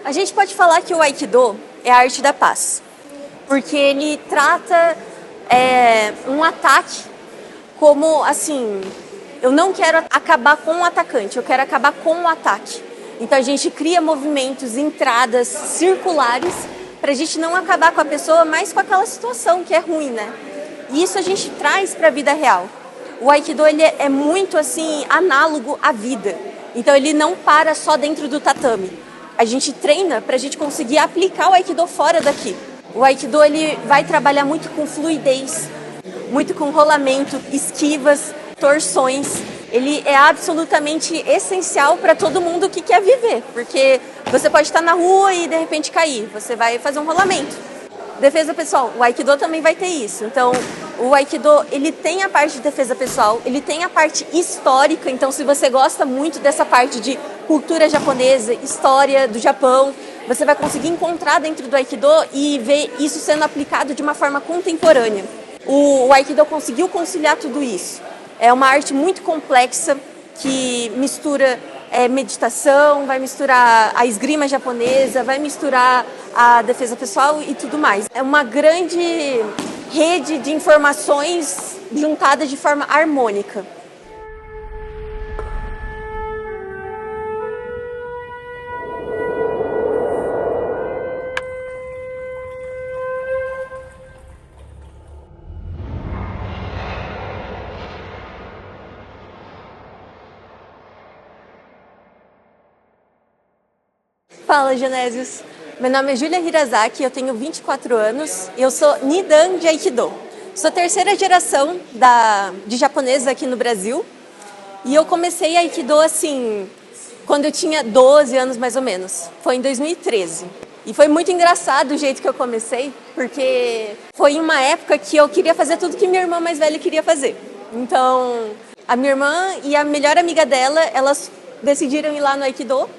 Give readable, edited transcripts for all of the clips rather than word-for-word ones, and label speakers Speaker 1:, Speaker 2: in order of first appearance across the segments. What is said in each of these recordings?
Speaker 1: A gente pode falar que o Aikido é a arte da paz, porque ele trata um ataque como, assim, eu não quero acabar com o atacante, eu quero acabar com o ataque. Então a gente cria movimentos, entradas circulares, para a gente não acabar com a pessoa, mas com aquela situação que é ruim, né? E isso a gente traz para a vida real. O Aikido ele é muito, assim, análogo à vida. Então ele não para só dentro do tatame. A gente treina para a gente conseguir aplicar o Aikido fora daqui. O Aikido ele vai trabalhar muito com fluidez, muito com rolamento, esquivas, torções. Ele é absolutamente essencial para todo mundo que quer viver, porque você pode estar na rua e de repente cair, você vai fazer um rolamento. Defesa pessoal, o Aikido também vai ter isso. Então, o Aikido, ele tem a parte de defesa pessoal, ele tem a parte histórica. Então, se você gosta muito dessa parte de cultura japonesa, história do Japão, você vai conseguir encontrar dentro do Aikido e ver isso sendo aplicado de uma forma contemporânea. O Aikido conseguiu conciliar tudo isso. É uma arte muito complexa que mistura meditação, vai misturar a esgrima japonesa, vai misturar a defesa pessoal e tudo mais. É uma grande rede de informações juntadas de forma harmônica. Fala, Genésios. Meu nome é Julia Hirazaki, eu tenho 24 anos e eu sou Nidan de Aikido. Sou terceira geração de japoneses aqui no Brasil e eu comecei Aikido assim, quando eu tinha 12 anos mais ou menos. Foi em 2013. E foi muito engraçado o jeito que eu comecei, porque foi uma época que eu queria fazer tudo que minha irmã mais velha queria fazer. Então, a minha irmã e a melhor amiga dela, elas decidiram ir lá no Aikido.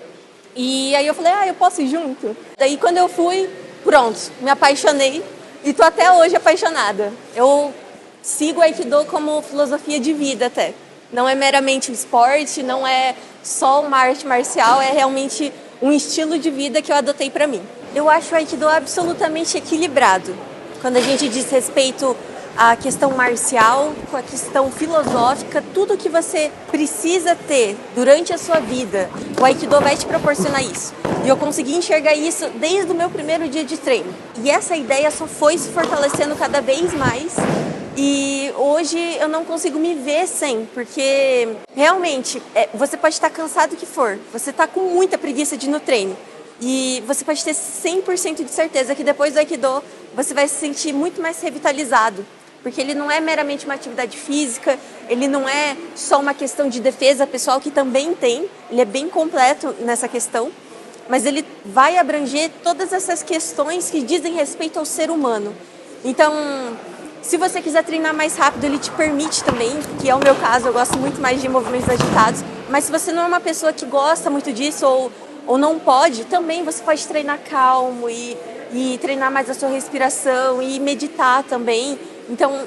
Speaker 1: E aí eu falei, eu posso ir junto? Daí quando eu fui, pronto, me apaixonei e tô até hoje apaixonada. Eu sigo o Aikido como filosofia de vida até. Não é meramente um esporte, não é só uma arte marcial, é realmente um estilo de vida que eu adotei para mim. Eu acho o Aikido absolutamente equilibrado. Quando a gente diz respeito à questão marcial, com a questão filosófica, tudo que você precisa ter durante a sua vida, o Aikido vai te proporcionar isso. E eu consegui enxergar isso desde o meu primeiro dia de treino. E essa ideia só foi se fortalecendo cada vez mais. E hoje eu não consigo me ver sem, porque realmente você pode estar cansado que for, você está com muita preguiça de ir no treino. E você pode ter 100% de certeza que depois do Aikido você vai se sentir muito mais revitalizado. Porque ele não é meramente uma atividade física, ele não é só uma questão de defesa pessoal, que também tem, ele é bem completo nessa questão, mas ele vai abranger todas essas questões que dizem respeito ao ser humano. Então, se você quiser treinar mais rápido, ele te permite também, que é o meu caso, eu gosto muito mais de movimentos agitados, mas se você não é uma pessoa que gosta muito disso ou não pode, também você pode treinar calmo e treinar mais a sua respiração e meditar também. Então,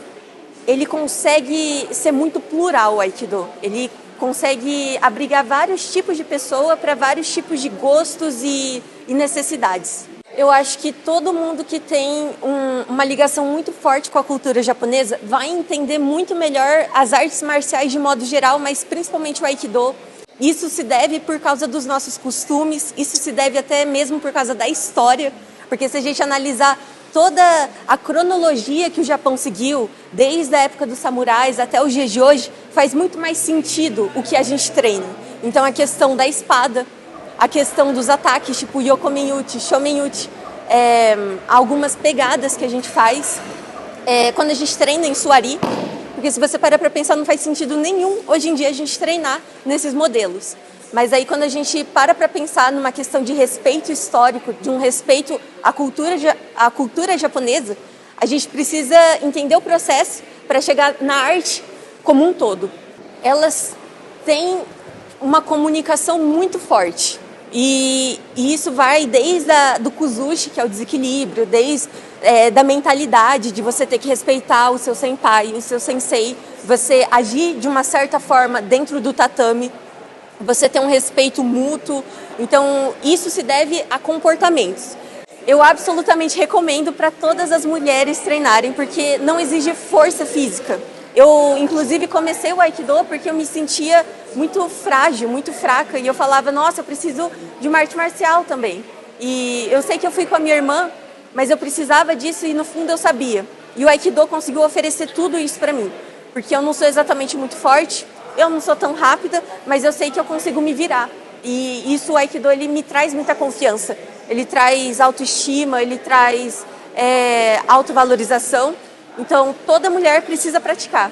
Speaker 1: ele consegue ser muito plural, o Aikido. Ele consegue abrigar vários tipos de pessoa para vários tipos de gostos e necessidades. Eu acho que todo mundo que tem uma ligação muito forte com a cultura japonesa vai entender muito melhor as artes marciais de modo geral, mas principalmente o Aikido. Isso se deve por causa dos nossos costumes, isso se deve até mesmo por causa da história, porque se a gente analisar toda a cronologia que o Japão seguiu, desde a época dos samurais até os dias de hoje, faz muito mais sentido o que a gente treina. Então a questão da espada, a questão dos ataques, tipo Yokomen-uchi, Shomen-uchi, algumas pegadas que a gente faz quando a gente treina em Suari, porque se você parar para pensar não faz sentido nenhum hoje em dia a gente treinar nesses modelos. Mas aí quando a gente para pensar numa questão de respeito histórico, de um respeito à cultura japonesa, a gente precisa entender o processo para chegar na arte como um todo. Elas têm uma comunicação muito forte. E isso vai desde do kuzushi, que é o desequilíbrio, desde da mentalidade de você ter que respeitar o seu senpai, o seu sensei, você agir de uma certa forma dentro do tatame. você ter um respeito mútuo. Então, isso se deve a comportamentos. Eu absolutamente recomendo para todas as mulheres treinarem, porque não exige força física. Eu, inclusive, comecei o Aikido porque eu me sentia muito frágil, muito fraca, e eu falava, nossa, eu preciso de uma arte marcial também. E eu sei que eu fui com a minha irmã, mas eu precisava disso e no fundo eu sabia. E o Aikido conseguiu oferecer tudo isso para mim, porque eu não sou exatamente muito forte, eu não sou tão rápida, mas eu sei que eu consigo me virar. E isso, o Aikido, ele me traz muita confiança. Ele traz autoestima, ele traz autovalorização. Então, toda mulher precisa praticar.